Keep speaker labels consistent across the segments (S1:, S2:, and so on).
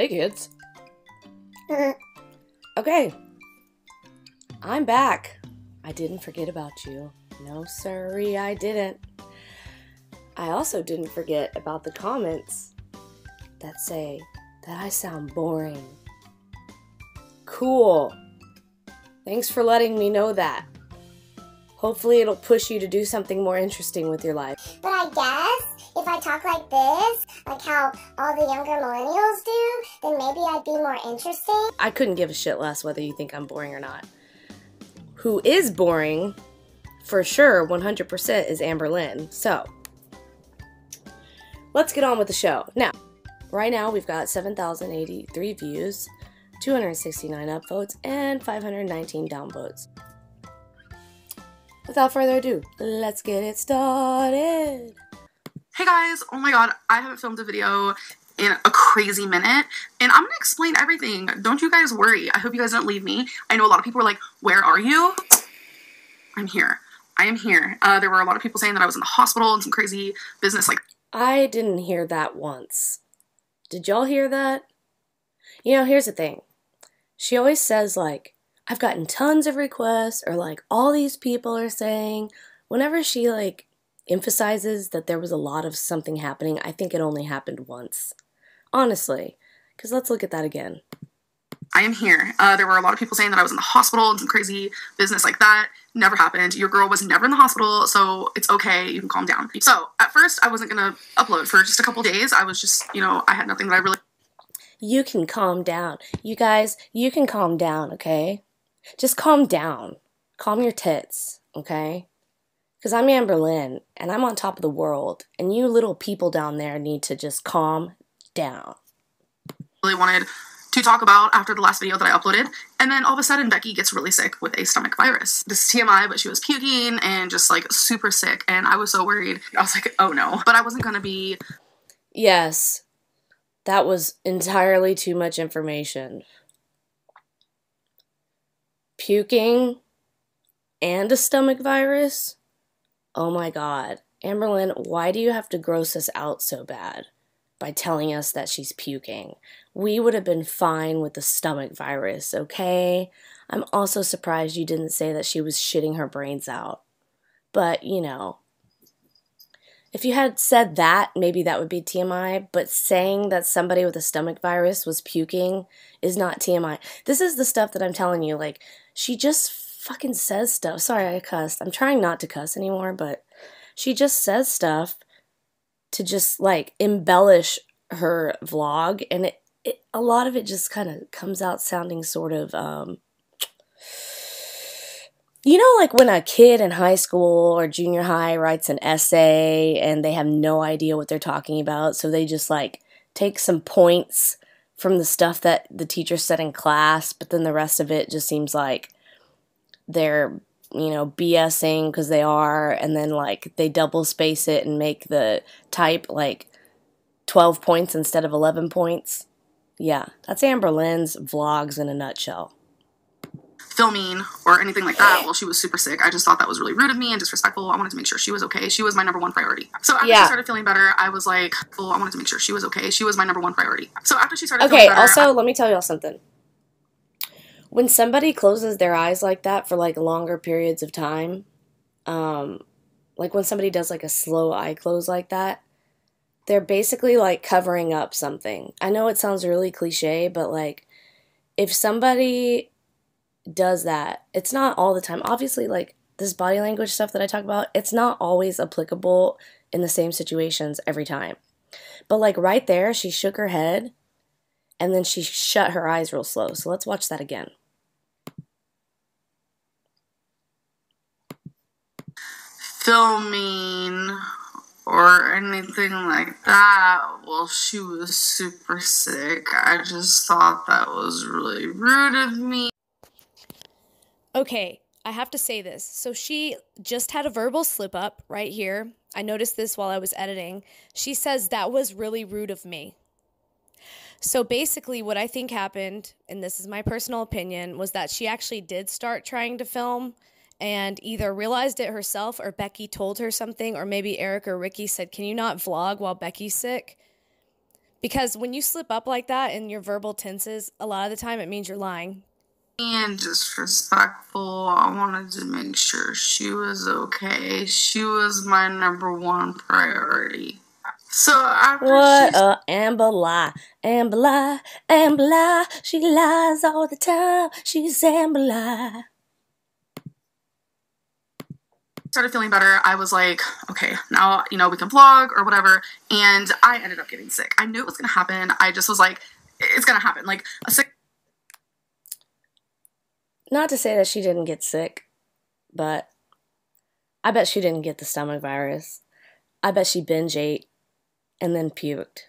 S1: Hey kids. Okay. I'm back. I didn't forget about you. No sirree, I didn't. I also didn't forget about the comments that say that I sound boring. Cool. Thanks for letting me know that. Hopefully it'll push you to do something more interesting with your life.
S2: But I guess if I talk like this, like how all the younger millennials do, then maybe I'd be more interesting.
S1: I couldn't give a shit less whether you think I'm boring or not. Who is boring, for sure, 100%, is Amberlynn. So, let's get on with the show. Now, right now we've got 7,083 views, 269 upvotes, and 519 downvotes. Without further ado, let's get it started.
S3: Hey guys, oh my god, I haven't filmed a video in a crazy minute, and I'm gonna explain everything. Don't you guys worry. I hope you guys don't leave me. I know a lot of people are like, where are you? I'm here. I am here. There were a lot of people saying that I was in the hospital and some crazy business like...
S1: I didn't hear that once. Did y'all hear that? You know, here's the thing. She always says, like, I've gotten tons of requests, or like, all these people are saying. Whenever she, like, emphasizes that there was a lot of something happening, I think it only happened once. Honestly. Because let's look at that again.
S3: I am here. There were a lot of people saying that I was in the hospital and some crazy business like that. Never happened. Your girl was never in the hospital, so it's okay. You can calm down. So, at first, I wasn't gonna upload for just a couple days. I was just, you know, I had nothing that I really...
S1: You can calm down. You guys, you can calm down, okay? Just calm down. Calm your tits, okay? Because I'm Amberlynn, and I'm on top of the world, and you little people down there need to just calm down.
S3: really wanted to talk about after the last video that I uploaded. And then all of a sudden Becky gets really sick with a stomach virus. This is TMI, but she was puking and just like super sick, and I was so worried. I was like, oh no. But I wasn't gonna be...
S1: Yes, that was entirely too much information. Puking and a stomach virus? Oh my god. Amberlynn, why do you have to gross us out so bad by telling us that she's puking? We would have been fine with the stomach virus, okay? I'm also surprised you didn't say that she was shitting her brains out. But, you know, if you had said that, maybe that would be TMI, but saying that somebody with a stomach virus was puking is not TMI. This is the stuff that I'm telling you, like, she just fucking says stuff. Sorry, I cussed. I'm trying not to cuss anymore, but she just says stuff to just, like, embellish her vlog, and a lot of it just kind of comes out sounding sort of, you know, like when a kid in high school or junior high writes an essay and they have no idea what they're talking about, so they just, like, take some points from the stuff that the teacher said in class, but then the rest of it just seems like they're, you know, BSing because they are, and then, like, they double space it and make the type, like, 12 points instead of 11 points. Yeah, that's Amberlynn's vlogs in a nutshell.
S3: Filming or anything like that while she was super sick. I just thought that was really rude of me and disrespectful. I wanted to make sure she was okay. She was my #1 priority. So after she started feeling better, I was like, well, I wanted to make sure she was okay. She was my #1 priority. So after she started feeling better...
S1: Also, let me tell y'all something. When somebody closes their eyes like that for, like, longer periods of time, like when somebody does, like, a slow eye close like that, they're basically, like, covering up something. I know it sounds really cliche, but, like, if somebody does that, it's not all the time. Obviously, like, this body language stuff that I talk about, it's not always applicable in the same situations every time. But, like, right there, she shook her head, and then she shut her eyes real slow. So let's watch that again.
S3: Filming or anything like that while she was super sick. I just thought that was really rude of me.
S1: Okay, I have to say this. So she just had a verbal slip up right here. I noticed this while I was editing. She says that was really rude of me. So basically what I think happened, and this is my personal opinion, was that she actually did start trying to film and either realized it herself or Becky told her something, or maybe Eric or Ricky said, can you not vlog while Becky's sick? Because when you slip up like that in your verbal tenses, a lot of the time it means you're lying.
S3: And disrespectful. I wanted to make sure she was okay. She was my #1 priority. So after
S1: What Amber lie, Amber lie, Amber lie. She lies all the time. She's Amber lie.
S3: Started feeling better, I was like, okay, now, you know, we can vlog or whatever. And I ended up getting sick. I knew it was going to happen. I just was like, it's going to happen. Like, a sick.
S1: Not to say that she didn't get sick, but I bet she didn't get the stomach virus. I bet she binge ate and then puked.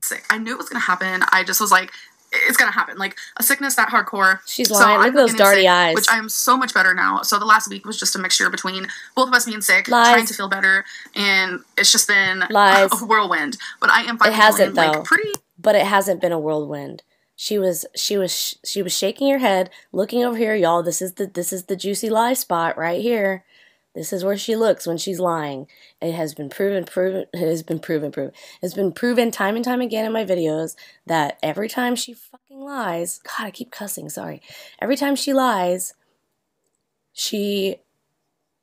S3: Sick. I knew it was going to happen. I just was like, it's going to happen. Like, a sickness that hardcore.
S1: She's lying. Look at those darty eyes.
S3: Which I am so much better now. So the last week was just a mixture between both of us being sick,
S1: Lies.
S3: trying to feel better, and it's just been
S1: Lies.
S3: a whirlwind. But I am finally
S1: It hasn't,
S3: feeling,
S1: though.
S3: like, pretty.
S1: But it hasn't been a whirlwind. She was shaking her head, looking over here, y'all. This is the juicy lie spot right here. This is where she looks when she's lying. It has been proven. It's been proven time and time again in my videos that every time she fucking lies, God, I keep cussing, sorry. Every time she lies, she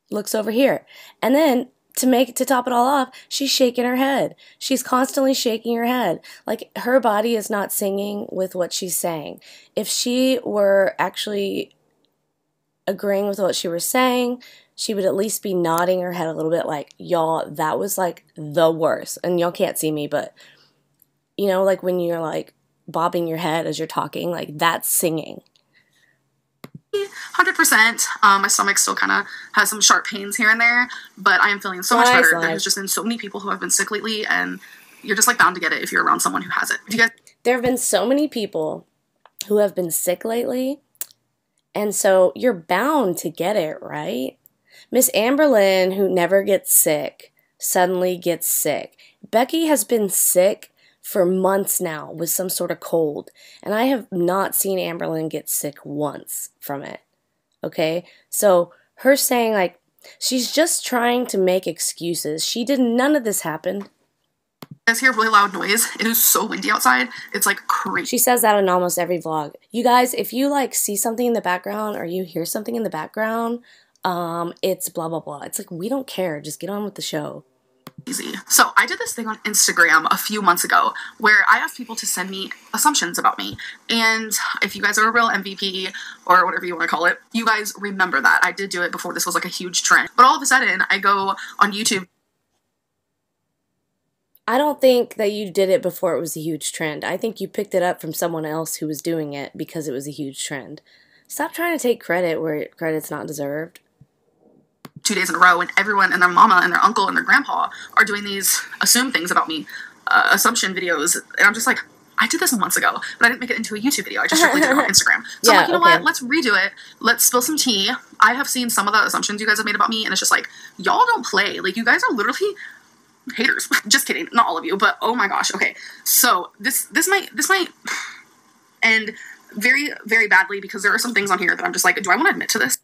S1: looks over here. And then to top it all off, she's shaking her head. She's constantly shaking her head. Like, her body is not singing with what she's saying. If she were actually agreeing with what she was saying, she would at least be nodding her head a little bit like, y'all, that was like the worst. And y'all can't see me, but you know, like when you're like bobbing your head as you're talking, like that's singing.
S3: 100%. My stomach still kind of has some sharp pains here and there, but I am feeling so much better. There's just been so many people who have been sick lately, and you're just like bound to get it if you're around someone who has it. You guys?
S1: There have been so many people who have been sick lately, and so you're bound to get it, right? Miss Amberlynn, who never gets sick, suddenly gets sick. Becky has been sick for months now with some sort of cold, and I have not seen Amberlynn get sick once from it. Okay? So her saying, like, she's just trying to make excuses. None of this happened.
S3: You guys hear really loud noise. It is so windy outside. It's like crazy.
S1: She says that in almost every vlog. You guys, if you like see something in the background or you hear something in the background, it's blah, blah, blah. It's like, we don't care. Just get on with the show.
S3: Easy. So I did this thing on Instagram a few months ago where I asked people to send me assumptions about me. And if you guys are a real MVP or whatever you want to call it, you guys remember that. I did do it before this was like a huge trend. But all of a sudden, I go on YouTube.
S1: I don't think that you did it before it was a huge trend. I think you picked it up from someone else who was doing it because it was a huge trend. Stop trying to take credit where credit's not deserved.
S3: 2 days in a row, and everyone and their mama and their uncle and their grandpa are doing these assume things about me, assumption videos, and I'm just like, I did this months ago, but I didn't make it into a YouTube video. I just strictly did it on Instagram. So I'm like, you know what? Let's redo it. Let's spill some tea. I have seen some of the assumptions you guys have made about me, and it's just like, y'all don't play. Like, you guys are literally haters. Just kidding. Not all of you, but oh my gosh. Okay. So this might end very, very badly because there are some things on here that I'm just like, do I want to admit to this?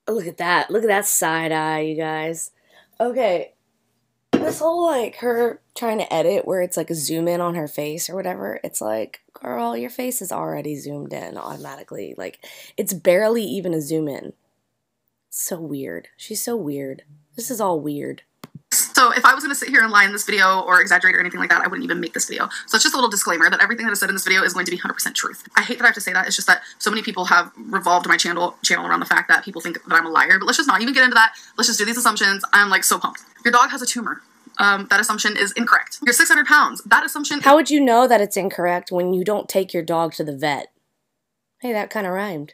S1: Look at that. Look at that side eye, you guys. Okay. This whole, like, her trying to edit where it's, like, a zoom in on her face or whatever, it's like, girl, your face is already zoomed in automatically. Like, it's barely even a zoom in. It's so weird. She's so weird. This is all weird.
S3: So if I was going to sit here and lie in this video or exaggerate or anything like that, I wouldn't even make this video. So it's just a little disclaimer that everything that is said in this video is going to be 100% truth. I hate that I have to say that. It's just that so many people have revolved my channel around the fact that people think that I'm a liar. But let's just not even get into that. Let's just do these assumptions. I'm like so pumped. Your dog has a tumor. That assumption is incorrect. You're 600 pounds. That assumption.
S1: How would you know that it's incorrect when you don't take your dog to the vet? Hey, that kind of rhymed.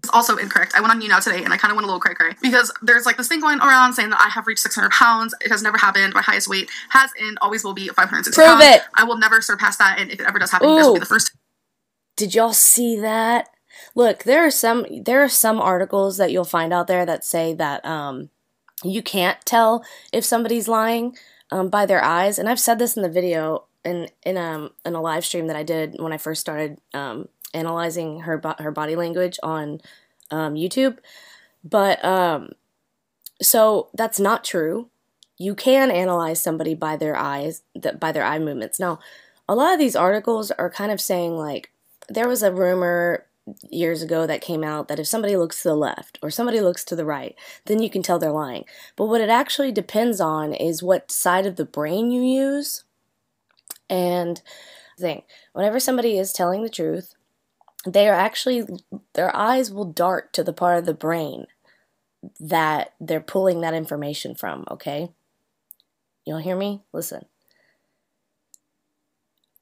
S3: Is also incorrect. I went on You Now today and I kind of went a little cray-cray because there's like this thing going around saying that I have reached 600 pounds. It has never happened. My highest weight has and always will be 560
S1: pounds. Prove it!
S3: I will never surpass that, and if it ever does happen, you guys will be the first.
S1: Did y'all see that? Look, there are some articles that you'll find out there that say that you can't tell if somebody's lying by their eyes, and I've said this in the video in a live stream that I did when I first started analyzing her body language on YouTube, but So that's not true. You can analyze somebody by their eyes, by their eye movements. Now, a lot of these articles are kind of saying, like, there was a rumor years ago that came out that if somebody looks to the left or somebody looks to the right, then you can tell they're lying. But what it actually depends on is what side of the brain you use. And whenever somebody is telling the truth, they are actually, their eyes will dart to the part of the brain that they're pulling that information from, okay? You'll hear me? Listen.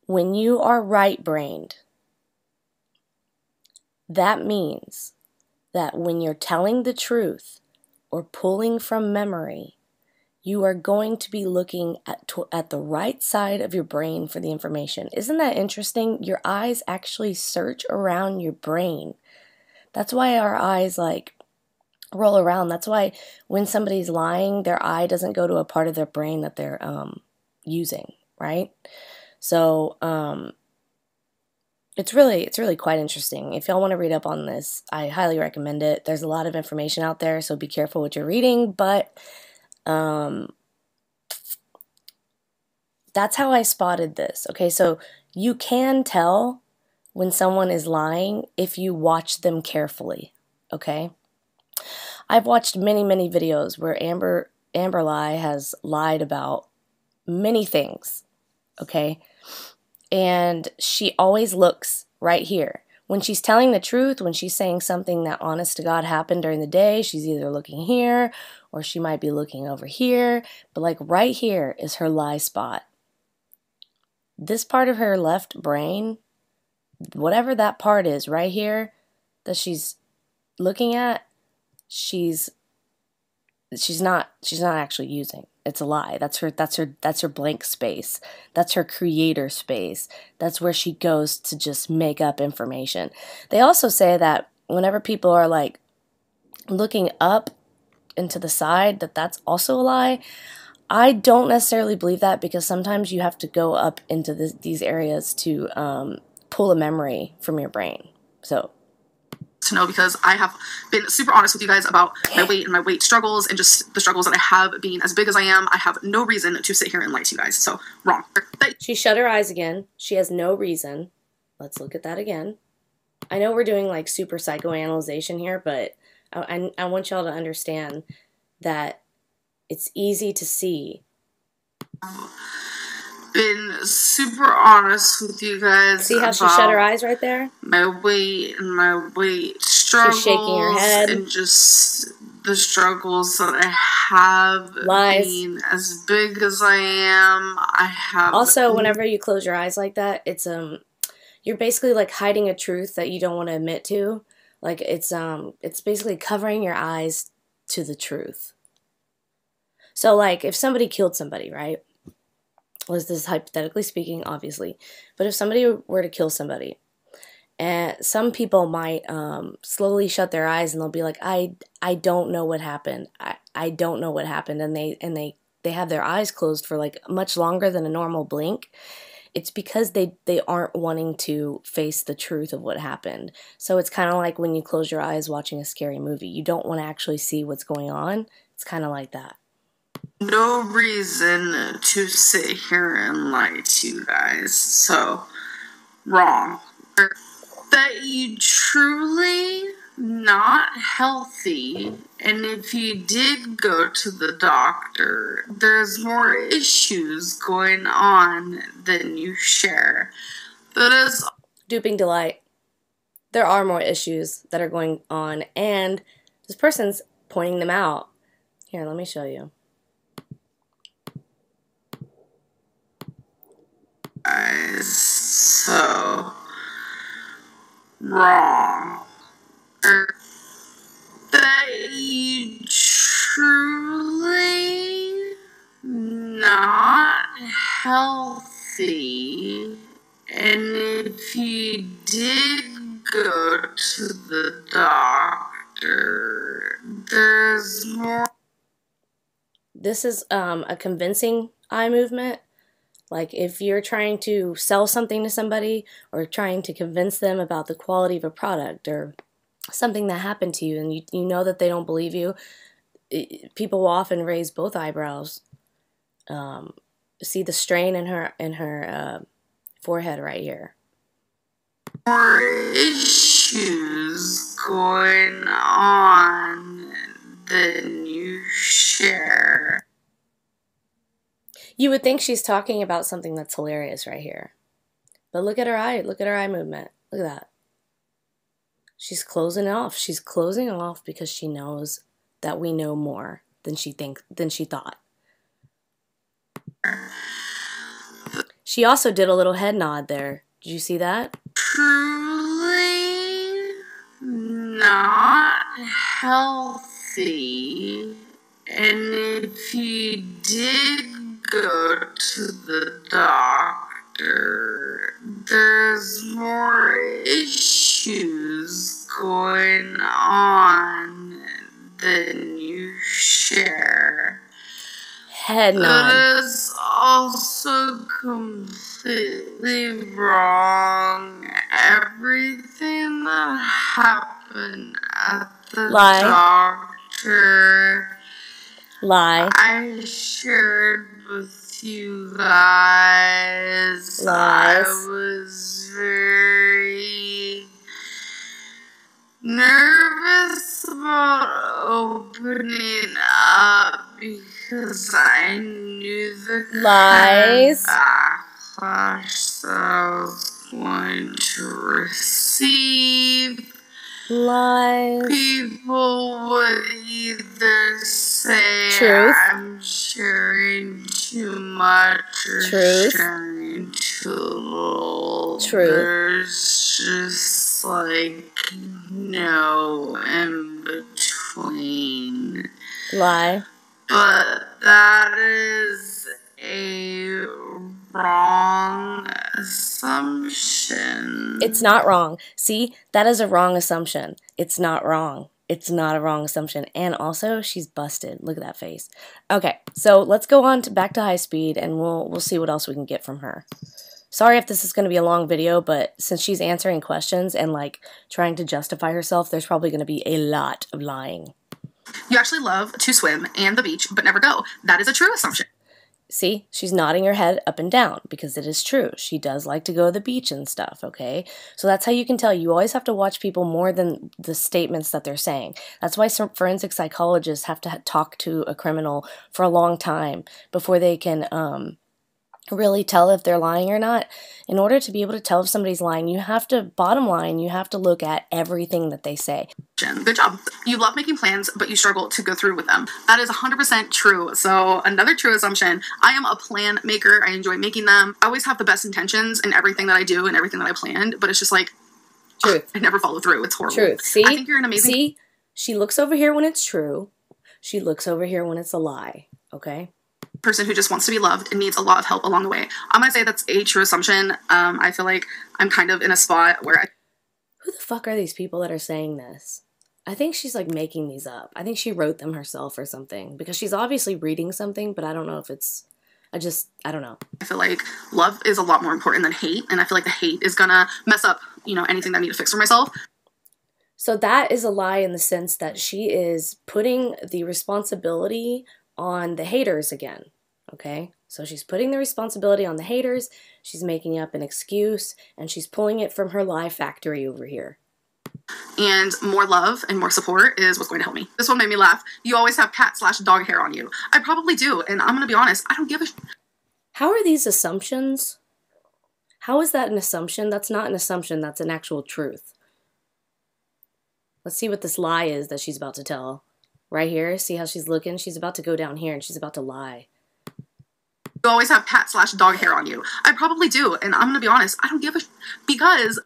S1: When you are right-brained, that means that when you're telling the truth or pulling from memory, you are going to be looking at the right side of your brain for the information. Isn't that interesting? Your eyes actually search around your brain. That's why our eyes, like, roll around. That's why when somebody's lying, their eye doesn't go to a part of their brain that they're using, right? So it's really quite interesting. If y'all want to read up on this, I highly recommend it. There's a lot of information out there, so be careful what you're reading, but that's how I spotted this. Okay, so you can tell when someone is lying if you watch them carefully, okay? I've watched many videos where Amberlynn has lied about many things, okay? And she always looks right here. When she's telling the truth, when she's saying something that honest to God happened during the day, she's either looking here or she might be looking over here. But like right here is her lie spot. This part of her left brain, whatever that part is right here that she's looking at, she's not actually using. It's a lie. That's her blank space. That's her creator space. That's where she goes to just make up information. They also say that whenever people are like looking up and to the side, that's also a lie. I don't necessarily believe that because sometimes you have to go up into these areas to pull a memory from your brain. So
S3: to know, because I have been super honest with you guys about my weight and my weight struggles and just the struggles that I have being as big as I am. I have no reason to sit here and lie to you guys. So wrong.
S1: She shut her eyes again. She has no reason. Let's look at that again. I know we're doing like super psychoanalyzation here, but I want y'all to understand that it's easy to see.
S3: Been super honest with you guys.
S1: See how she shut her eyes right there?
S3: My weight and my weight struggles.
S1: She's shaking her head.
S3: And just the struggles that I have.
S1: Lies.
S3: Being as big as I am, I have.
S1: Also, whenever you close your eyes like that, it's you're basically like hiding a truth that you don't want to admit to. Like it's basically covering your eyes to the truth. So like if somebody killed somebody, right? This is hypothetically speaking, obviously. But if somebody were to kill somebody, and some people might slowly shut their eyes and they'll be like, I don't know what happened. I don't know what happened. And they have their eyes closed for like much longer than a normal blink. It's because they aren't wanting to face the truth of what happened. So it's kind of like when you close your eyes watching a scary movie. You don't want to actually see what's going on. It's kind of like that.
S3: No reason to sit here and lie to you guys. So, wrong. That you truly not healthy, and if you did go to the doctor, there's more issues going on than you share. That is
S1: duping delight. There are more issues that are going on, and this person's pointing them out. Here, let me show you.
S3: So wrong. That you truly not healthy, and if you did go to the doctor, there's more.
S1: This is a convincing eye movement. Like if you're trying to sell something to somebody or trying to convince them about the quality of a product or something that happened to you and you know that they don't believe you, people will often raise both eyebrows. See the strain in her forehead right here.
S3: More issues going on than you share.
S1: You would think she's talking about something that's hilarious right here. But look at her eye. Look at her eye movement. Look at that. She's closing off. She's closing off because she knows that we know more than she thought. She also did a little head nod there. Did you see that?
S3: Truly not healthy. And if you did go to the doctor, there's more issues going on than you share.
S1: Head nod.
S3: That is also completely wrong. Everything that happened at the doctor,
S1: Lie.
S3: I shared with you guys.
S1: Lies.
S3: I was very nervous about opening up because I knew the
S1: Lies.
S3: kind of backlash that I was going to receive.
S1: Lies.
S3: People would either say
S1: Truth.
S3: I'm sharing too much or
S1: Truth.
S3: sharing too little.
S1: Truth.
S3: There's just like no in between.
S1: Lie.
S3: But that is a wrong assumption.
S1: It's not wrong. See, that is a wrong assumption. It's not wrong. It's not a wrong assumption. And also, she's busted. Look at that face. Okay, so let's go on back to high speed, and we'll see what else we can get from her. Sorry if this is going to be a long video, but since she's answering questions and like trying to justify herself, there's probably going to be a lot of lying.
S3: You actually love to swim and the beach, but never go. That is a true assumption.
S1: See, she's nodding her head up and down because it is true. She does like to go to the beach and stuff, okay? So that's how you can tell. You always have to watch people more than the statements that they're saying. That's why some forensic psychologists have to talk to a criminal for a long time before they can really tell if they're lying or not. In order to be able to tell if somebody's lying, you have to, bottom line, you have to look at everything that they say.
S3: Good job. You love making plans, but you struggle to go through with them. That is 100% true. So another true assumption, I am a plan maker. I enjoy making them. I always have the best intentions in everything that I do and everything that I planned, but it's just like,
S1: truth.
S3: I never follow through. It's horrible.
S1: Truth. See?
S3: I think you're an amazing...
S1: See? She looks over here when it's true. She looks over here when it's a lie, okay?
S3: Person who just wants to be loved and needs a lot of help along the way. I'm gonna say that's a true assumption. I feel like I'm kind of in a spot where
S1: Who the fuck are these people that are saying this? I think she's like making these up. I think she wrote them herself or something because she's obviously reading something, but I don't know if it's, I don't know.
S3: I feel like love is a lot more important than hate, and I feel like the hate is gonna mess up, you know, anything that I need to fix for myself.
S1: So that is a lie in the sense that she is putting the responsibility on the haters again, okay? So she's putting the responsibility on the haters, she's making up an excuse, and she's pulling it from her lie factory over here.
S3: And more love and more support is what's going to help me. This one made me laugh. You always have cat/dog hair on you. I probably do, and I'm gonna be honest, I don't give a
S1: How are these assumptions? How is that an assumption? That's not an assumption, that's an actual truth. Let's see what this lie is that she's about to tell. Right here, see how she's looking? She's about to go down here and she's about to lie.
S3: You always have cat/dog hair on you. I probably do, and I'm gonna be honest, I don't give a because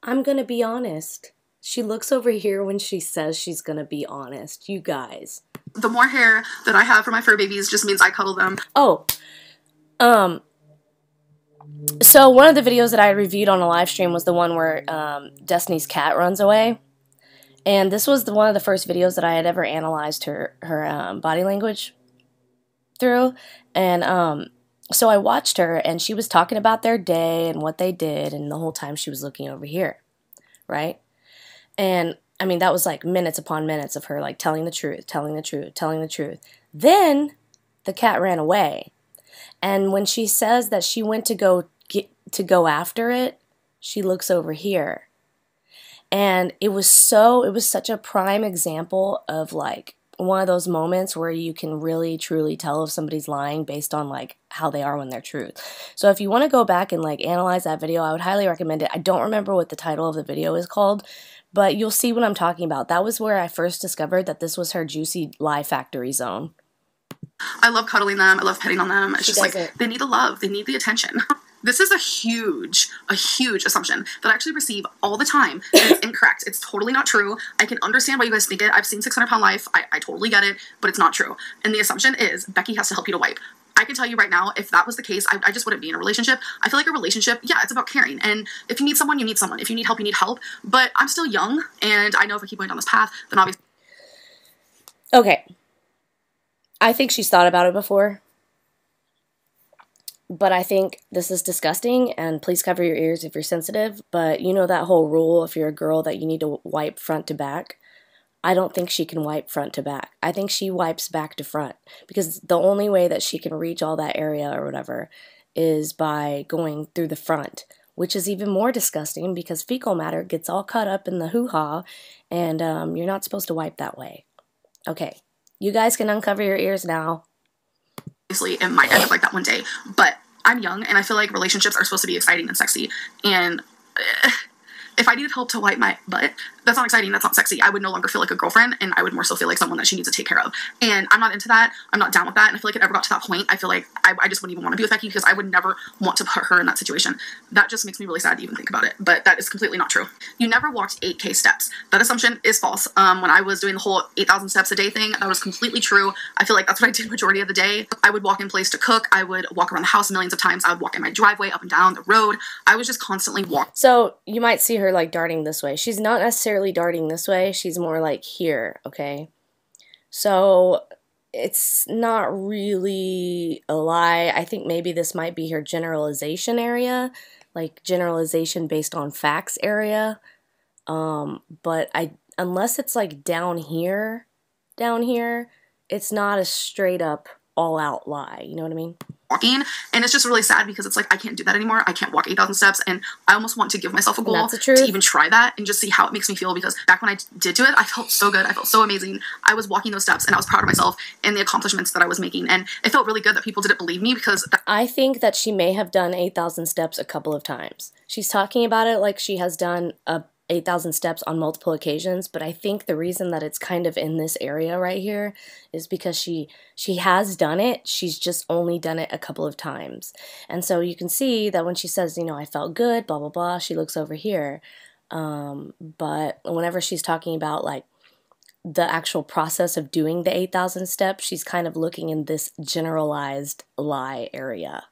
S1: I'm gonna be honest. She looks over here when she says she's gonna be honest. You guys.
S3: the more hair that I have for my fur babies just means I cuddle them.
S1: Oh, so one of the videos that I reviewed on a live stream was the one where Destiny's cat runs away. And this was one of the first videos that I had ever analyzed her body language through. And so I watched her, and she was talking about their day and what they did, and the whole time she was looking over here, right? And I mean, that was like minutes upon minutes of her like telling the truth, telling the truth, telling the truth. Then the cat ran away. And when she says that she went to go after it, she looks over here. And it was such a prime example of like one of those moments where you can really truly tell if somebody's lying based on like how they are when they're truth. So if you want to go back and like analyze that video, I would highly recommend it. I don't remember what the title of the video is called, but you'll see what I'm talking about. That was where I first discovered that this was her juicy lie factory zone.
S3: I love cuddling them. I love petting on them. It's just like, they need the love. They need the attention. This is a huge assumption that I actually receive all the time. And it's incorrect. It's totally not true. I can understand why you guys think it. I've seen 600 Pound Life. I totally get it, but it's not true. And the assumption is Becky has to help you to wipe. I can tell you right now, if that was the case, I just wouldn't be in a relationship. I feel like a relationship, yeah, it's about caring. And if you need someone, you need someone. If you need help, you need help. But I'm still young, and I know if I keep going down this path, then obviously...
S1: Okay. I think she's thought about it before. But I think this is disgusting, and please cover your ears if you're sensitive. But you know that whole rule, if you're a girl, that you need to wipe front to back? I don't think she can wipe front to back. I think she wipes back to front, because the only way that she can reach all that area or whatever is by going through the front, which is even more disgusting because fecal matter gets all caught up in the hoo-ha, and you're not supposed to wipe that way. Okay, you guys can uncover your ears now.
S3: Obviously, it might end up like that one day, but I'm young, and I feel like relationships are supposed to be exciting and sexy, and if I needed help to wipe my butt, that's not exciting, that's not sexy. I would no longer feel like a girlfriend, and I would more so feel like someone that she needs to take care of. And I'm not into that. I'm not down with that. And I feel like if it ever got to that point, I feel like I just wouldn't even want to be with Becky, because I would never want to put her in that situation. That just makes me really sad to even think about it. But that is completely not true. You never walked 8K steps. That assumption is false. When I was doing the whole 8,000 steps a day thing, that was completely true. I feel like that's what I did majority of the day. I would walk in place to cook. I would walk around the house millions of times. I would walk in my driveway, up and down the road. I was just constantly walking.
S1: So you might see her like darting this way. She's not necessarily darting this way. She's more like here, okay? So it's not really a lie. I think maybe this might be her generalization area, like generalization based on facts area. But unless it's like down here, it's not a straight up all out lie. You know what I mean?
S3: Walking, and it's just really sad because it's like I can't do that anymore. I can't walk 8,000 steps, and I almost want to give myself a goal to even try that and just see how it makes me feel, because back when I did do it, I felt so good. I felt so amazing. I was walking those steps, and I was proud of myself and the accomplishments that I was making, and it felt really good that people didn't believe me, because
S1: I think that she may have done 8,000 steps a couple of times. She's talking about it like she has done 8,000 steps on multiple occasions, but I think the reason that it's kind of in this area right here is because she has done it. She's just only done it a couple of times. And so you can see that when she says, you know, I felt good, blah, blah, blah, she looks over here. But whenever she's talking about like the actual process of doing the 8,000 steps, she's kind of looking in this generalized lie area.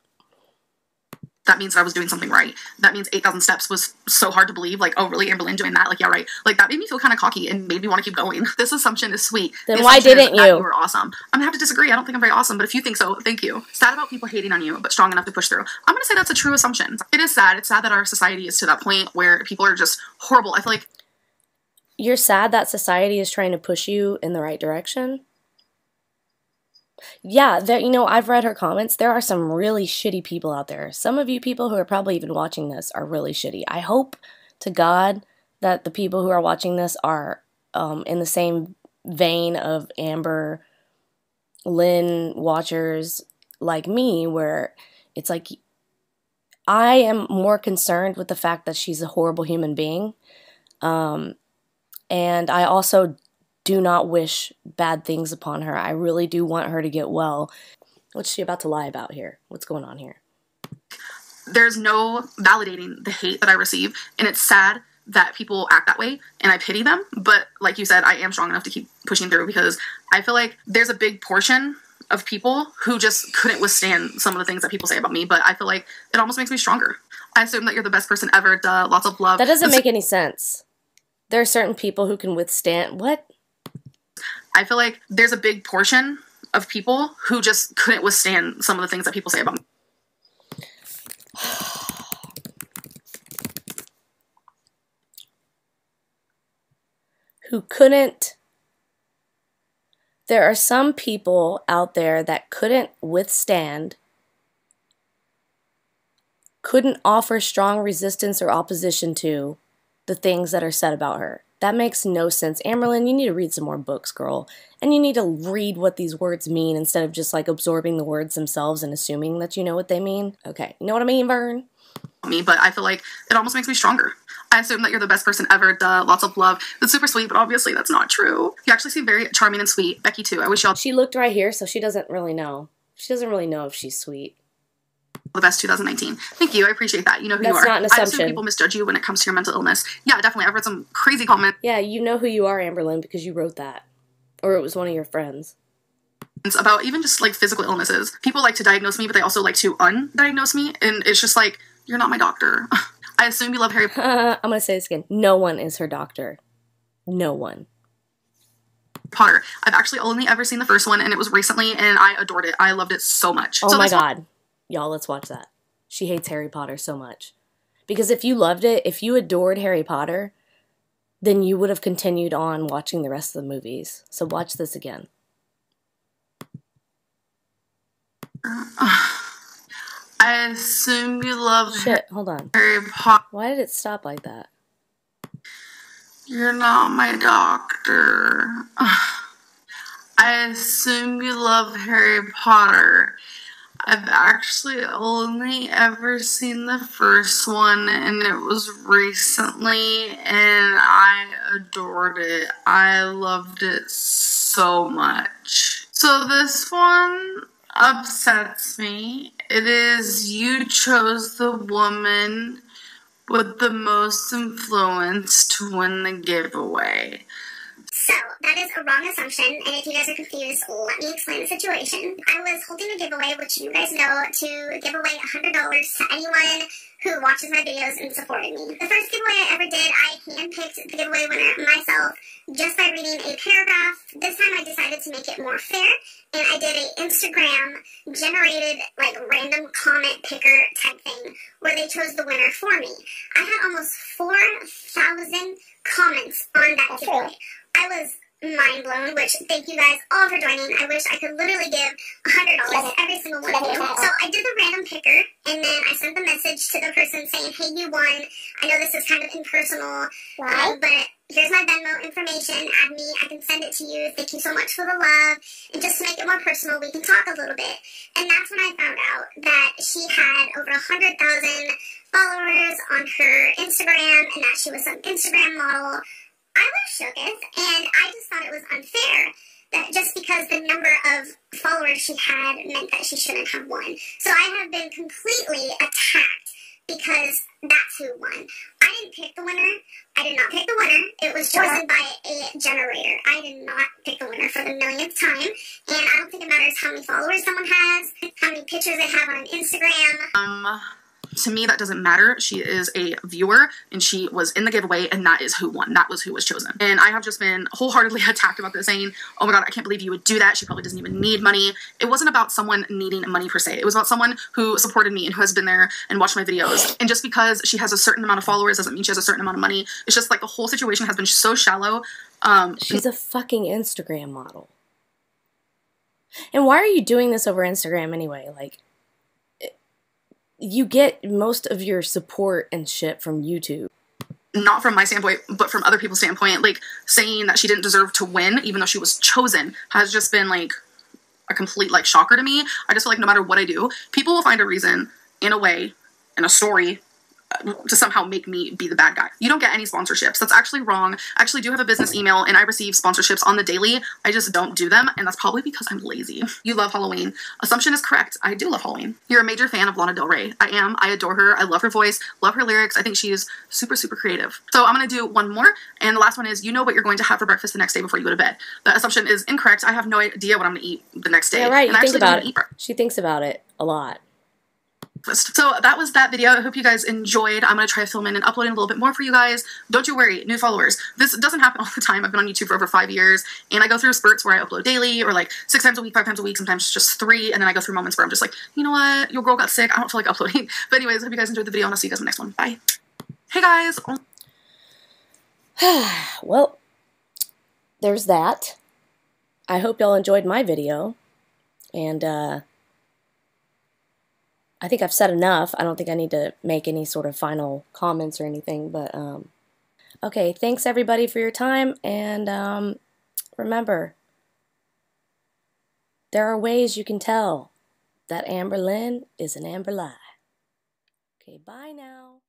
S3: That means that I was doing something right. That means 8,000 steps was so hard to believe. Like, oh, really, Amberlynn doing that? Like, yeah, right. Like, that made me feel kind of cocky and made me want to keep going. This assumption is sweet.
S1: Then why didn't you?
S3: You were awesome. I'm going to have to disagree. I don't think I'm very awesome, but if you think so, thank you. Sad about people hating on you, but strong enough to push through. I'm going to say that's a true assumption. It is sad. It's sad that our society is to that point where people are just horrible. I feel like...
S1: You're sad that society is trying to push you in the right direction? Yeah, you know, I've read her comments. There are some really shitty people out there. Some of you people who are probably even watching this are really shitty. I hope to God that the people who are watching this are in the same vein of Amberlynn watchers like me, where it's like I am more concerned with the fact that she's a horrible human being. And I also do not wish bad things upon her. I really do want her to get well. What's she about to lie about here? What's going on here?
S3: There's no validating the hate that I receive, and it's sad that people act that way, and I pity them. But like you said, I am strong enough to keep pushing through, because I feel like there's a big portion of people who just couldn't withstand some of the things that people say about me, but I feel like it almost makes me stronger. I assume that you're the best person ever. Duh, lots of love.
S1: That doesn't make any sense. There are certain people who can withstand... What?
S3: I feel like there's a big portion of people who just couldn't withstand some of the things that people say about me.
S1: who couldn't. There are some people out there that couldn't offer strong resistance or opposition to the things that are said about her. That makes no sense. Amberlynn, you need to read some more books, girl. And you need to read what these words mean instead of just like absorbing the words themselves and assuming that you know what they mean. Okay, you know what I mean, Vern?
S3: Me, but I feel like it almost makes me stronger. I assume that you're the best person ever. Duh, lots of love. That's super sweet, but obviously that's not true. You actually seem very charming and sweet. Becky too. I wish y'all
S1: She looked right here, so she doesn't really know. She doesn't really know if she's sweet.
S3: the best 2019. Thank you. I appreciate that. You know who
S1: That's
S3: you are.
S1: not an
S3: I
S1: assumption.
S3: assume people misjudge you when it comes to your mental illness. Yeah, definitely. I've read some crazy comments
S1: Yeah, you know who you are, Amberlynn, because you wrote that. Or it was one of your friends.
S3: about even just like physical illnesses. People like to diagnose me, but they also like to undiagnose me, and it's just like, you're not my doctor. I assume you love Harry
S1: I'm going to say this again. No one is her doctor. No one.
S3: Potter. I've actually only ever seen the first one, and it was recently, and I adored it. I loved it so much.
S1: Oh
S3: so
S1: my God. Y'all, let's watch that. She hates Harry Potter so much. Because if you loved it, if you adored Harry Potter, then you would have continued on watching the rest of the movies. So watch this again.
S3: I assume you love
S1: Shit, hold on.
S3: Harry Potter.
S1: Why did it stop like that?
S3: You're not my doctor. I assume you love Harry Potter. I've actually only ever seen the first one, and it was recently, and I adored it. I loved it so much. So this one upsets me. It is you chose the woman with the most influence to win the giveaway.
S2: So, that is a wrong assumption, and if you guys are confused, let me explain the situation. I was holding a giveaway, which you guys know, to give away $100 to anyone who watches my videos and supported me. The first giveaway I ever did, I handpicked the giveaway winner myself just by reading a paragraph. This time I decided to make it more fair, and I did an Instagram-generated, like, random comment picker type thing where they chose the winner for me. I had almost 4,000 comments on that giveaway. I was mind blown, which thank you guys all for joining. I wish I could literally give $100 to every single one of you. So I did the random picker, and then I sent the message to the person saying, hey, you won. I know this is kind of impersonal, but here's my Venmo information. Add me. I can send it to you. Thank you so much for the love. And just to make it more personal, we can talk a little bit. And that's when I found out that she had over 100,000 followers on her Instagram, and that she was some Instagram model. I was shooketh, and I just thought it was unfair that just because the number of followers she had meant that she shouldn't have won. So I have been completely attacked because that's who won. I didn't pick the winner. I did not pick the winner. It was chosen by a generator. I did not pick the winner for the millionth time, and I don't think it matters how many followers someone has, how many pictures they have on Instagram.
S3: To me, that doesn't matter. She is a viewer, and she was in the giveaway, and that is who won. That was who was chosen. And I have just been wholeheartedly attacked about this, saying, oh my God, I can't believe you would do that. She probably doesn't even need money. It wasn't about someone needing money per se. It was about someone who supported me and who has been there and watched my videos. And just because she has a certain amount of followers doesn't mean she has a certain amount of money. It's just like the whole situation has been so shallow.
S1: She's a fucking Instagram model. And why are you doing this over Instagram anyway? Like, you get most of your support and shit from YouTube.
S3: Not from my standpoint, but from other people's standpoint, like saying that she didn't deserve to win, even though she was chosen, has just been like a complete like shocker to me. I just feel like no matter what I do, people will find a reason, in a way, in a story, to somehow make me be the bad guy. You don't get any sponsorships. That's actually wrong. I actually do have a business email, and I receive sponsorships on the daily. I just don't do them, and that's probably because I'm lazy. You love Halloween. Assumption is correct. I do love Halloween. You're a major fan of Lana Del Rey. I am. I adore her. I love her voice, love her lyrics. I think she is super, super creative. So I'm going to do one more, and the last one is, you know what you're going to have for breakfast the next day before you go to bed. The assumption is incorrect. I have no idea what I'm going to eat the next day.
S1: Yeah, right.
S3: And
S1: You think about
S3: it.
S1: She thinks about it a lot.
S3: So that was that video. I hope you guys enjoyed. I'm going to try filming and uploading a little bit more for you guys. Don't you worry, new followers. This doesn't happen all the time. I've been on YouTube for over 5 years, and I go through spurts where I upload daily, or like 6 times a week, 5 times a week, sometimes just 3, and then I go through moments where I'm just like, you know what, your girl got sick, I don't feel like uploading. But anyways, hope you guys enjoyed the video, and I'll see you guys in the next one. Bye. Hey guys!
S1: Well, there's that. I hope y'all enjoyed my video. And I think I've said enough. I don't think I need to make any sort of final comments or anything. But okay, thanks everybody for your time. And remember, there are ways you can tell that Amberlynn is an Amberly. Okay, bye now.